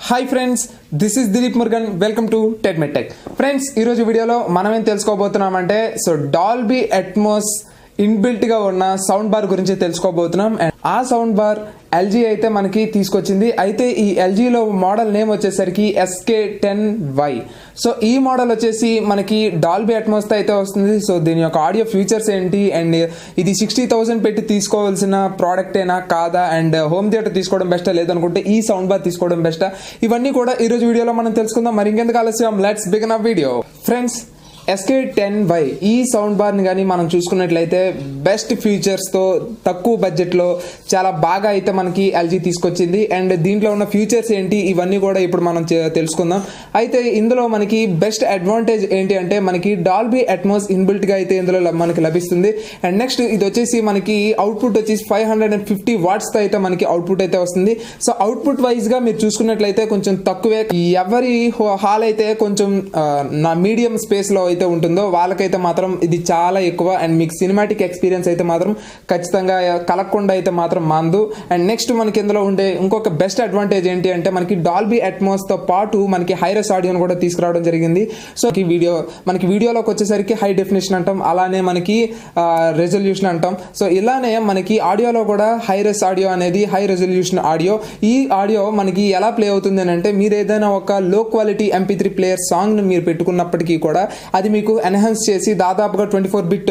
Hi friends, this is Dilip Murugan. Welcome to TEDMED Tech. Friends, ఈరోజు వీడియోలో మనం ఏం తెలుసుకోబోతున్నామంటే డాల్బీ అట్మాస్ ఇన్బిల్ట్ గా ఉన్న సౌండ్ బార్ గురించి తెలుసుకోబోతున్నాం. అండ్ ఆ సౌండ్ బార్ LG అయితే మనకి తీసుకొచ్చింది. అయితే ఈ LG లో మోడల్ నేమ్ వచ్చేసరికి SK10Y. సో ఈ మోడల్ వచ్చేసి మనకి డాల్బీ అట్మాస్ తో అయితే వస్తుంది. సో దీని యొక్క ఆడియో ఫీచర్స్ ఏంటి, అండ్ ఇది 60,000 పెట్టి తీసుకోవాల్సిన ప్రోడక్ట్ ఏనా కాదా, అండ్ హోమ్ థియేటర్ తీసుకోవడం బెస్టా లేదనుకుంటే ఈ సౌండ్ బార్ తీసుకోవడం బెస్టా, ఇవన్నీ కూడా ఈ రోజు వీడియోలో మనం తెలుసుకుందాం. మరి ఇంకెందుకు ఆలస్యం, let's begin a video. Friends, SK10Y ఈ సౌండ్ బార్ని కానీ మనం చూసుకున్నట్లయితే బెస్ట్ ఫీచర్స్తో తక్కువ బడ్జెట్లో చాలా బాగా అయితే మనకి LG తీసుకొచ్చింది. అండ్ దీంట్లో ఉన్న ఫీచర్స్ ఏంటి, ఇవన్నీ కూడా ఇప్పుడు మనం తెలుసుకుందాం. అయితే ఇందులో మనకి బెస్ట్ అడ్వాంటేజ్ ఏంటి అంటే మనకి డాల్బీ అట్మాస్ ఇన్బిల్ట్గా అయితే ఇందులో మనకి లభిస్తుంది. అండ్ నెక్స్ట్ ఇది వచ్చేసి మనకి అవుట్పుట్ వచ్చేసి 550 వాట్స్తో అయితే మనకి అవుట్పుట్ అయితే వస్తుంది. సో అవుట్పుట్ వైజ్గా మీరు చూసుకున్నట్లయితే కొంచెం తక్కువే. ఎవరి హాల్ అయితే కొంచెం నా మీడియం స్పేస్లో అయితే ఉంటుందో వాళ్ళకైతే మాత్రం ఇది చాలా ఎక్కువ. అండ్ మీకు సినిమాటిక్ ఎక్స్పీరియన్స్ అయితే మాత్రం ఖచ్చితంగా కలగకుండా అయితే మాత్రం మాందు. అండ్ నెక్స్ట్ మనకి ఇందులో ఉండే ఇంకొక బెస్ట్ అడ్వాంటేజ్ ఏంటి అంటే మనకి డాల్బీ అట్మాస్ తో పాటు మనకి హైరెస్ ఆడియోని కూడా తీసుకురావడం జరిగింది. సో మనకి వీడియోలోకి వచ్చేసరికి హై డెఫినేషన్ అంటాం, అలానే మనకి రెజల్యూషన్ అంటాం. సో ఇలానే మనకి ఆడియోలో కూడా హైరెస్ ఆడియో అనేది హై రెజల్యూషన్ ఆడియో. ఈ ఆడియో మనకి ఎలా ప్లే అవుతుంది అని అంటే మీరు ఏదైనా ఒక లో క్వాలిటీ MP3 ప్లేయర్ సాంగ్ మీరు పెట్టుకున్నప్పటికీ కూడా అది మీకు ఎన్హాన్స్ చేసి దాదాపుగా 24 బిట్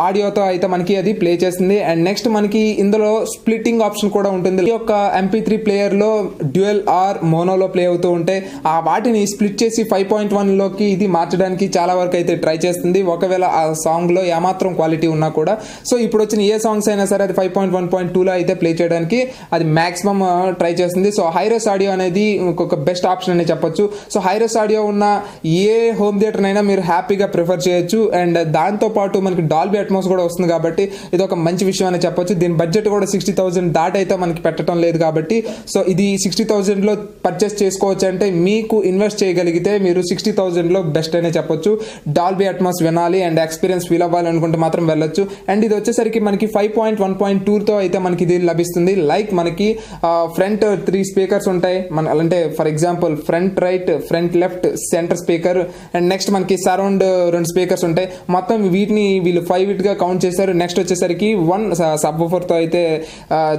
ఆడియోతో అయితే మనకి అది ప్లే చేస్తుంది. అండ్ నెక్స్ట్ మనకి ఇందులో స్ప్లిట్టింగ్ ఆప్షన్ కూడా ఉంటుంది. ఈ యొక్క MP3 ప్లేయర్ లో డ్యూయల్ ఆర్ మోనోలో ప్లే అవుతూ ఉంటే ఆ వాటిని స్ప్లిట్ చేసి 5.1 లోకి ఇది మార్చడానికి చాలా వరకు అయితే ట్రై చేస్తుంది, ఒకవేళ ఆ సాంగ్ లో ఏమాత్రం క్వాలిటీ ఉన్నా కూడా. సో ఇప్పుడు వచ్చిన ఏ సాంగ్స్ అయినా సరే అది 5.1.2 లో అయితే ప్లే చేయడానికి అది మాక్సిమం ట్రై చేస్తుంది. సో హైరెస్ ఆడియో అనేది ఇంకొక బెస్ట్ ఆప్షన్ అని చెప్పొచ్చు. సో హైరెస్ ఆడియో ఉన్న ఏ హోమ్ థియేటర్ అయినా మీరు హ్యాపీగా ప్రిఫర్ చేయొచ్చు. అండ్ దాంతో పాటు మనకి డాల్బీ అట్మాస్ కూడా వస్తుంది కాబట్టి ఇది ఒక మంచి విషయం అని చెప్పొచ్చు. దీని బడ్జెట్ కూడా 60,000 దాటి అయితే మనకి పెట్టడం లేదు కాబట్టి సో ఇది 60,000 లో పర్చేస్ చేసుకోవచ్చు. అంటే మీకు ఇన్వెస్ట్ చేయగలిగితే మీరు 60,000 లో బెస్ట్ అనే చెప్పొచ్చు. డాల్బీ అట్మాస్ వినాలి అండ్ ఎక్స్పీరియన్స్ ఫీల్ అవ్వాలి అనుకుంటే మాత్రం వెళ్ళొచ్చు. అండ్ ఇది వచ్చేసరికి మనకి 5.1.2 తో అయితే మనకి ఇది లభిస్తుంది. లైక్ మనకి ఫ్రంట్ 3 స్పీకర్స్ ఉంటాయి, అంటే for example front right, front left, centre speaker. And next మనకి సరౌండ్ 2 స్పీకర్స్ ఉంటాయి. మొత్తం వీటిని వీళ్ళు 5 గా కౌంట్ చేశారు. నెక్స్ట్ వచ్చేసరికి 1 సబ్ వూఫర్ తో అయితే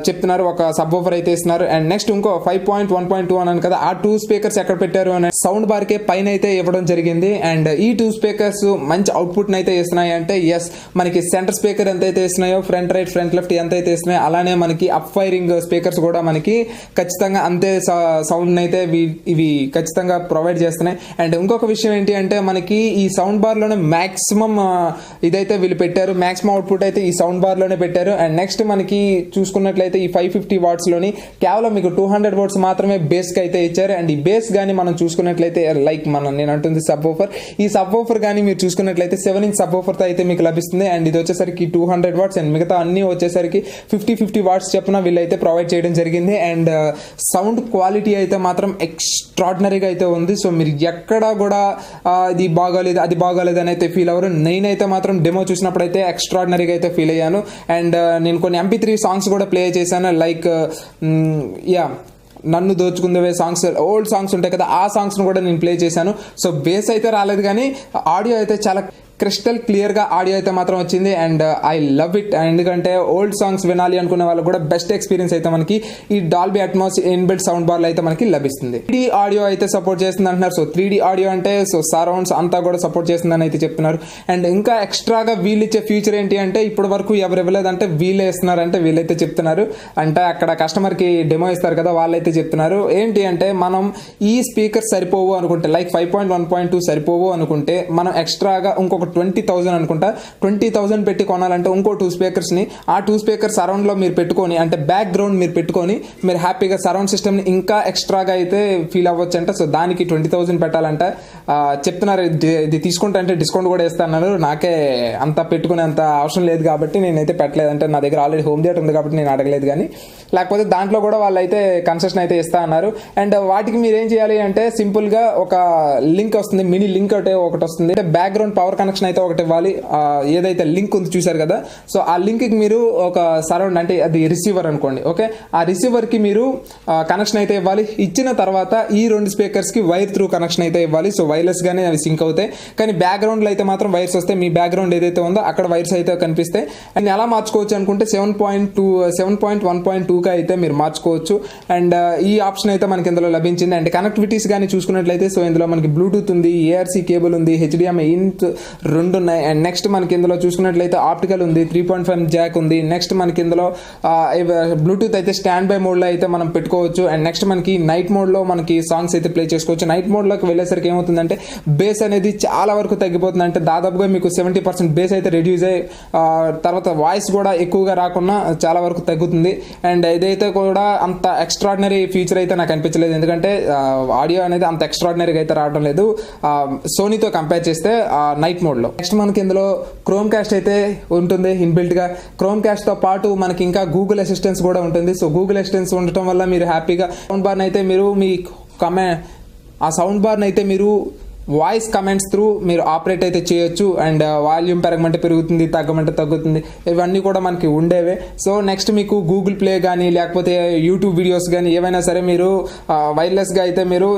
చెప్తున్నారు, ఒక సబ్ వూఫర్ అయితే ఇస్తున్నారు. అండ్ నెక్స్ట్ ఇంకో 5.1.2 అన్నాను కదా, ఆ 2 స్పీకర్స్ ఎక్కడ పెట్టారు అని సౌండ్ బార్ కే పైన అయితే ఇవ్వడం జరిగింది. అండ్ ఈ 2 స్పీకర్స్ మంచి అవుట్పుట్ అయితే ఇస్తున్నాయి. అంటే ఎస్, మనకి సెంటర్ స్పీకర్ ఎంత అయితే ఇస్తున్నాయో, ఫ్రంట్ రైట్, ఫ్రంట్ లెఫ్ట్ ఎంత అయితే ఇస్తున్నాయో అలానే మనకి అప్ ఫైరింగ్ స్పీకర్స్ కూడా మనకి ఖచ్చితంగా అంతే సౌండ్ అయితే ఇవి ఖచ్చితంగా ప్రొవైడ్ చేస్తున్నాయి. అండ్ ఇంకొక విషయం ఏంటి అంటే మనకి ఈ సౌండ్ బార్ లోనే మాక్సిమం ఇదైతే వీళ్ళు పెట్టారు, మాక్సిమం అవుట్పుట్ అయితే ఈ సౌండ్ బార్ లోనే పెట్టారు. అండ్ నెక్స్ట్ మనకి చూసుకున్నట్లయితే ఈ 550 వాట్స్ లోని కేవలం మీకు 200 వాట్స్ మాత్రమే బేస్ కి అయితే ఇచ్చారు. అండ్ ఈ బేస్ గానీ మనం చూసుకున్నట్లయితే లైక్ నేను అంటుంది సబ్ వూఫర్, ఈ సబ్ వూఫర్ గానీ మీరు చూసుకున్నట్లయితే 7 ఇంచ్ సబ్ వూఫర్ తో అయితే మీకు లభిస్తుంది. అండ్ ఇది వచ్చేసరికి 200 వాట్స్ అండ్ మిగతా అన్ని వచ్చేసరికి 50 వాట్స్ చెప్పున వీళ్ళైతే ప్రొవైడ్ చేయడం జరిగింది. అండ్ సౌండ్ క్వాలిటీ అయితే మాత్రం ఎక్స్ట్రాడినరీగా అయితే ఉంది. సో మీరు ఎక్కడా కూడా ఇది బాగోలేదు అది బాగోలేదు అని అయితే ఫీల్ అవ్వరు. నేనైతే మాత్రం డెమో చూసినప్పుడు అయితే ఎక్స్ట్రాడినరీగా అయితే ఫీల్ అయ్యాను. అండ్ నేను కొన్ని MP3 సాంగ్స్ కూడా ప్లే చేశాను, లైక్ నన్ను దోచుకుందే సాంగ్స్, ఓల్డ్ సాంగ్స్ ఉంటాయి కదా, ఆ సాంగ్స్ ను కూడా నేను ప్లే చేశాను. సో బేస్ అయితే రాలేదు కానీ ఆడియో అయితే చాలా క్రిస్టల్ క్లియర్ గా ఆడియో అయితే మాత్రం వచ్చింది. And I love it. ఎందుకంటే ఓల్డ్ సాంగ్స్ వినాలి అనుకునే వాళ్ళకి కూడా బెస్ట్ ఎక్స్పీరియన్స్ అయితే మనకి ఈ Dolby Atmos inbuilt sound bar లో అయితే మనకి లభిస్తుంది. 3D ఆడియో అయితే సపోర్ట్ చేస్తుంది అంటున్నారు. సో 3D ఆడియో అంటే సో సరౌండ్స్ అంతా కూడా సపోర్ట్ చేస్తుందని అయితే చెప్తున్నారు. అండ్ ఇంకా ఎక్స్ట్రాగా వీళ్ళు ఇచ్చే ఫీచర్ ఏంటి అంటే ఇప్పటి వరకు ఎవరు ఇవ్వలేదంటే వీళ్ళే ఇస్తున్నారంటే వీళ్ళైతే చెప్తున్నారు. అంటే అక్కడ కస్టమర్ కి డెమో ఇస్తారు కదా, వాళ్ళైతే చెప్తున్నారు ఏంటి అంటే మనం ఈ స్పీకర్ సరిపోవు అనుకుంటే, లైక్ 5.1.2 సరిపోవు అనుకుంటే మనం ఎక్స్ట్రాగా ఇంకొక 20,000 అనుకుంటా, 20,000 పెట్టి కొనాలంటే ఇంకో 2 స్పీకర్స్ ని, ఆ 2 స్పీకర్ సరౌండ్ లో మీరు పెట్టుకొని, అంటే బ్యాక్ గ్రౌండ్ మీరు పెట్టుకొని మీరు హ్యాపీగా సరౌండ్ సిస్టమ్ ని ఇంకా ఎక్స్ట్రాగా అయితే ఫీల్ అవ్వచ్చు అంట. సో దానికి 20,000 పెట్టాలంట చెప్తున్నారు. ఇది తీసుకుంటా అంటే డిస్కౌంట్ కూడా ఇస్తాను. నాకే అంత పెట్టుకునే అంత అవసరం లేదు కాబట్టి నేనైతే పెట్టలేదు. అంటే నా దగ్గర ఆల్రెడీ హోమ్ థియేటర్ ఉంది కాబట్టి నేను అడగలేదు. కానీ లేకపోతే దాంట్లో కూడా వాళ్ళు అయితే కన్సెషన్ అయితే ఇస్తా అన్నారు. అండ్ వాటికి మీరు ఏం చేయాలి అంటే సింపుల్ గా ఒక లింక్ వస్తుంది, మినీ లింక్ ఒకటి వస్తుంది. అంటే back ground power connection connection అయితే ఒకటి ఇవ్వాలి. ఏదైతే లింక్ ఉంది చూసారు కదా, సో ఆ లింక్కి మీరు ఒక సరౌండ్ అంటే అది రిసీవర్ అనుకోండి, ఓకే, ఆ రిసీవర్కి మీరు కనెక్షన్ అయితే ఇవ్వాలి. ఇచ్చిన తర్వాత ఈ 2 స్పీకర్స్కి వైర్ త్రూ కనెక్షన్ అయితే ఇవ్వాలి. సో వైర్లెస్గానే అవి సింక్ అవుతాయి. కానీ బ్యాక్గ్రౌండ్లో అయితే మాత్రం వైర్స్ వస్తాయి. మీ బ్యాక్గ్రౌండ్ ఏదైతే ఉందో అక్కడ వైర్స్ అయితే కనిపిస్తాయి. అండ్ ఎలా మార్చుకోవచ్చు అనుకుంటే 7.1.2గా అయితే మీరు మార్చుకోవచ్చు. అండ్ ఈ ఆప్షన్ అయితే మనకి ఇందులో లభించింది. అండ్ కనెక్టివిటీస్ కానీ చూసుకున్నట్లయితే సో ఇందులో మనకి బ్లూటూత్ ఉంది, ఏఆర్సీ కేబుల్ ఉంది, హెచ్డిఎంఐ ఇన్ 2 ఉన్నాయి. అండ్ నెక్స్ట్ మనకి ఇందులో చూసుకున్నట్లయితే ఆప్టికల్ ఉంది, 3.5 జాక్ ఉంది. నెక్స్ట్ మనకి ఇందులో బ్లూటూత్ అయితే స్టాండ్ బై మోడ్లో అయితే మనం పెట్టుకోవచ్చు. అండ్ నెక్స్ట్ మనకి నైట్ మోడ్లో మనకి సాంగ్స్ అయితే ప్లే చేసుకోవచ్చు. నైట్ మోడ్లోకి వెళ్ళేసరికి ఏమవుతుందంటే బేస్ అనేది చాలా వరకు తగ్గిపోతుంది. అంటే దాదాపుగా మీకు 70% బేస్ అయితే రెడ్యూస్ అయ్యి తర్వాత వాయిస్ కూడా ఎక్కువగా రాకుండా చాలా వరకు తగ్గుతుంది. అండ్ ఇదైతే కూడా అంత ఎక్స్ట్రాడినరీ ఫీచర్ అయితే నాకు అనిపించలేదు, ఎందుకంటే ఆడియో అనేది అంత ఎక్స్ట్రాడినరీగా అయితే రావడం లేదు సోనీతో కంపేర్ చేస్తే నైట్ మోడ్లో. నెక్స్ట్ మనకి ఇందులో క్రోమ్ క్యాస్ట్ అయితే ఉంటుంది ఇన్బిల్ట్గా. క్రోమ్ క్యాస్ట్తో పాటు మనకి ఇంకా గూగుల్ అసిస్టెన్స్ కూడా ఉంటుంది. సో గూగుల్ అసిస్టెన్స్ ఉండటం వల్ల మీరు హ్యాపీగా సౌండ్ బార్ని అయితే మీరు మీ ఆ సౌండ్ బార్ని అయితే మీరు వాయిస్ కమెంట్స్ త్రూ మీరు ఆపరేట్ అయితే చేయొచ్చు. అండ్ వాల్యూమ్ పెరగమంటే పెరుగుతుంది, తగ్గమంటే తగ్గుతుంది, ఇవన్నీ కూడా మనకి ఉండేవే. సో నెక్స్ట్ మీకు గూగుల్ ప్లే కానీ లేకపోతే యూట్యూబ్ వీడియోస్ కానీ ఏవైనా సరే మీరు వైర్లెస్గా అయితే మీరు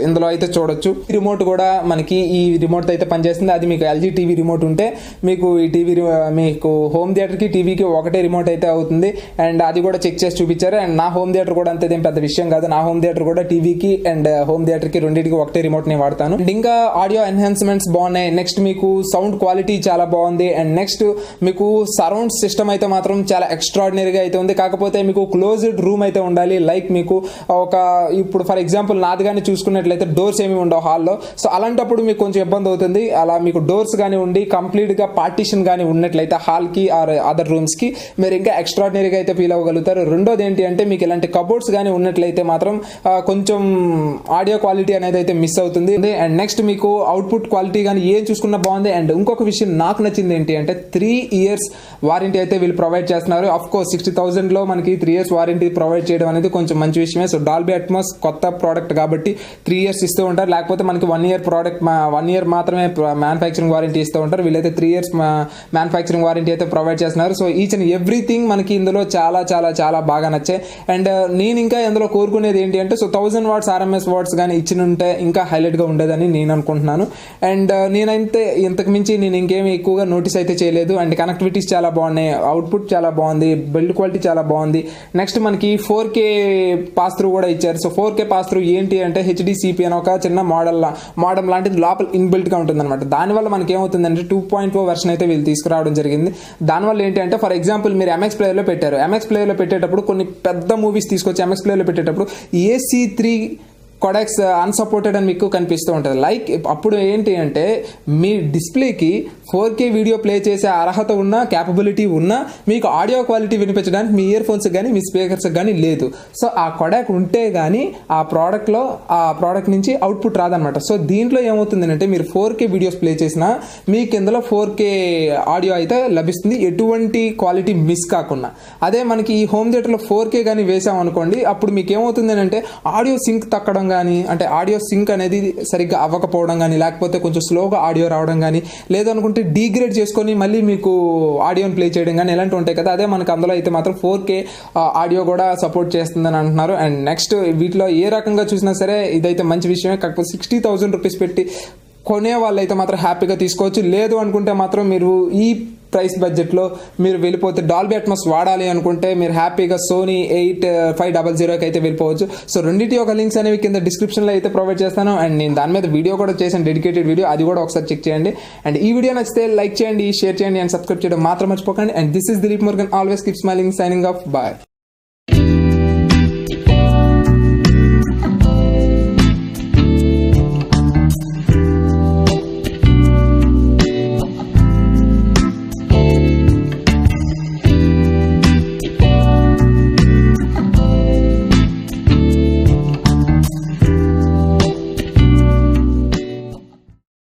ఇందులో అయితే చూడొచ్చు. రిమోట్ కూడా మనకి ఈ రిమోట్ అయితే పనిచేస్తుంది. అది మీకు ఎల్జీ టీవీ రిమోట్ ఉంటే మీకు ఈ టీవీ మీకు హోమ్ థియేటర్కి టీవీకి ఒకటే రిమోట్ అయితే అవుతుంది. అండ్ అది కూడా చెక్ చేసి చూపించారు. అండ్ నా హోమ్ థియేటర్ కూడా అంతేదేం పెద్ద విషయం కాదు. నా హోమ్ థియేటర్ కూడా టీవీకి అండ్ హోమ్ థియేటర్కి రెండింటికి ఒకటే రిమోట్ నేను వాడతాను. అండ్ ఇంకా ఆడియో ఎన్హాన్స్మెంట్స్ బాగున్నాయి. నెక్స్ట్ మీకు సౌండ్ క్వాలిటీ చాలా బాగుంది. అండ్ నెక్స్ట్ మీకు సరౌండ్ సిస్టమ్ అయితే మాత్రం చాలా ఎక్స్ట్రాడినరీగా అయితే ఉంది. కాకపోతే మీకు క్లోజ్డ్ రూమ్ అయితే ఉండాలి. లైక్ మీకు ఒక ఇప్పుడు ఫర్ ఎగ్జాంపుల్ నాది కానీ చూసుకున్నట్లయితే డోర్స్ ఏమి ఉండవు హాల్లో. సో అలాంటప్పుడు మీకు కొంచెం ఇబ్బంది అవుతుంది. అలా మీకు డోర్స్ కానీ ఉండి కంప్లీట్గా పార్టీషన్ కానీ ఉన్నట్లయితే హాల్కి ఆర్ అదర్ రూమ్స్కి మీరు ఇంకా ఎక్స్ట్రాడినరీగా అయితే ఫీల్ అవ్వగలుగుతారు. రెండోది ఏంటి అంటే మీకు ఇలాంటి కబోర్డ్స్ కానీ ఉన్నట్లయితే మాత్రం కొంచెం ఆడియో క్వాలిటీ అనేది అయితే మిస్ అవుతుంది. అండ్ నెక్స్ట్ మీకు అవుట్పుట్ క్వాలిటీ కానీ ఏం చూసుకున్నా బాగుంది. అండ్ ఇంకొక విషయం నాకు నచ్చింది ఏంటి అంటే 3 years వారంటీ అయితే వీళ్ళు ప్రొవైడ్ చేస్తున్నారు. అఫ్ కోర్స్ 60,000లో మనకి 3 years వారంటీ ప్రొవైడ్ చేయడం అనేది కొంచెం మంచి విషయమే. సో డాల్బీ అట్మాస్ కొత్త ప్రోడక్ట్ కాబట్టి 3 years ఇస్తూ ఉంటారు. లేకపోతే మనకి 1 year ప్రోడక్ట్ 1 year మాత్రమే మ్యానుఫ్యాక్చరింగ్ వారంటీ ఇస్తూ ఉంటారు. వీళ్ళైతే 3 years మ్యానుఫ్యాక్చరింగ్ వారంటీ అయితే ప్రొవైడ్ చేస్తున్నారు. సో ఈచ్ అండ్ ఎవ్రీథింగ్ మనకి ఇందులో చాలా చాలా చాలా బాగా నచ్చాయి. అండ్ నేను ఇంకా ఇందులో కోరుకునేది ఏంటి అంటే సో 1000 watts RMS వాట్స్ కానీ ఇచ్చి ఉంటే ఇంకా హైలైట్గా ఉండేదని నేను అనుకుంటున్నాను. అండ్ నేనైతే ఇంతకు మించి నేను ఇంకేమి ఎక్కువగా నోటీస్ అయితే చేయలేదు. అండ్ కనెక్టివిటీస్ చాలా బాగున్నాయి, అవుట్పుట్ చాలా బాగుంది, బిల్డ్ క్వాలిటీ చాలా బాగుంది. నెక్స్ట్ మనకి 4K పాస్ త్రూ కూడా ఇచ్చారు. సో 4K పాస్ త్రూ ఏంటి అంటే HDCP అని ఒక చిన్న మోడల్ లాంటిది లోపల ఇన్బిల్ట్గా ఉంటుంది అనమాట. దానివల్ల మనకి ఏమవుతుందంటే 2.0 వెర్షన్ అయితే వీళ్ళు తీసుకురావడం జరిగింది. దానివల్ల ఏంటి అంటే ఫర్ ఎగ్జాంపుల్ మీరు MX ప్లేయర్లో పెట్టారు. MX ప్లేయర్లో పెట్టేటప్పుడు కొన్ని పెద్ద మూవీస్ తీసుకొచ్చి MX ప్లేయర్లో పెట్టేటప్పుడు AC3 కొడాక్స్ అన్సపోర్టెడ్ అని మీకు కనిపిస్తూ ఉంటుంది. లైక్ అప్పుడు ఏంటి అంటే మీ డిస్ప్లేకి 4K వీడియో ప్లే చేసే అర్హత ఉన్న క్యాపబిలిటీ ఉన్నా మీకు ఆడియో క్వాలిటీ వినిపించడానికి మీ ఇయర్ ఫోన్స్ కానీ మీ స్పీకర్స్ కానీ లేదు. సో ఆ కొడాక్ ఉంటే కానీ ఆ ప్రోడక్ట్ నుంచి అవుట్పుట్ రాదనమాట. సో దీంట్లో ఏమవుతుంది అంటే మీరు 4K వీడియోస్ ప్లే చేసినా మీకు ఇందులో 4K ఆడియో అయితే లభిస్తుంది, ఎటువంటి క్వాలిటీ మిస్ కాకుండా. అదే మనకి ఈ హోమ్ థియేటర్లో 4K కానీ వేసాం అనుకోండి, అప్పుడు మీకు ఏమవుతుంది అంటే ఆడియో సింక్ తక్కడం కానీ, అంటే ఆడియో సింక్ అనేది సరిగ్గా అవ్వకపోవడం కానీ, లేకపోతే కొంచెం స్లోగా ఆడియో రావడం కానీ, లేదనుకుంటే డీగ్రేడ్ చేసుకొని మళ్ళీ మీకు ఆడియోని ప్లే చేయడం కానీ ఇలాంటివి ఉంటాయి కదా. అదే మనకు అందులో అయితే మాత్రం 4K ఆడియో కూడా సపోర్ట్ చేస్తుందని అంటున్నారు. అండ్ నెక్స్ట్ వీటిలో ఏ రకంగా చూసినా సరే ఇదైతే మంచి విషయమే. కాకపోతే 60,000 రూపీస్ పెట్టి కొనే వాళ్ళైతే మాత్రం హ్యాపీగా తీసుకోవచ్చు. లేదు అనుకుంటే మాత్రం మీరు ఈ ప్రైస్ బడ్జెట్లో మీరు వెళ్ళిపోతే డాల్బీ అట్మాస్ వాడాలి అనుకుంటే మీరు హ్యాపీగా సోనీ 8500కి అయితే వెళ్ళిపోవచ్చు. సో రెండింటి యొక్క లింక్స్ అనేవి కింద డిస్క్రిప్షన్లో అయితే ప్రొవైడ్ చేస్తాను. అండ్ నేను దాని మీద వీడియో కూడా చేశాను, డెడికేటెడ్ వీడియో, అది కూడా ఒకసారి చెక్ చేయండి. అండ్ ఈ వీడియో నచ్చితే లైక్ చేయండి, షేర్ చేయండి అండ్ సబ్స్క్రైబ్ చేయడం మాత్రం మర్చిపోకండి. And this is Dilip Murugan, always keep smiling, signing off, bye.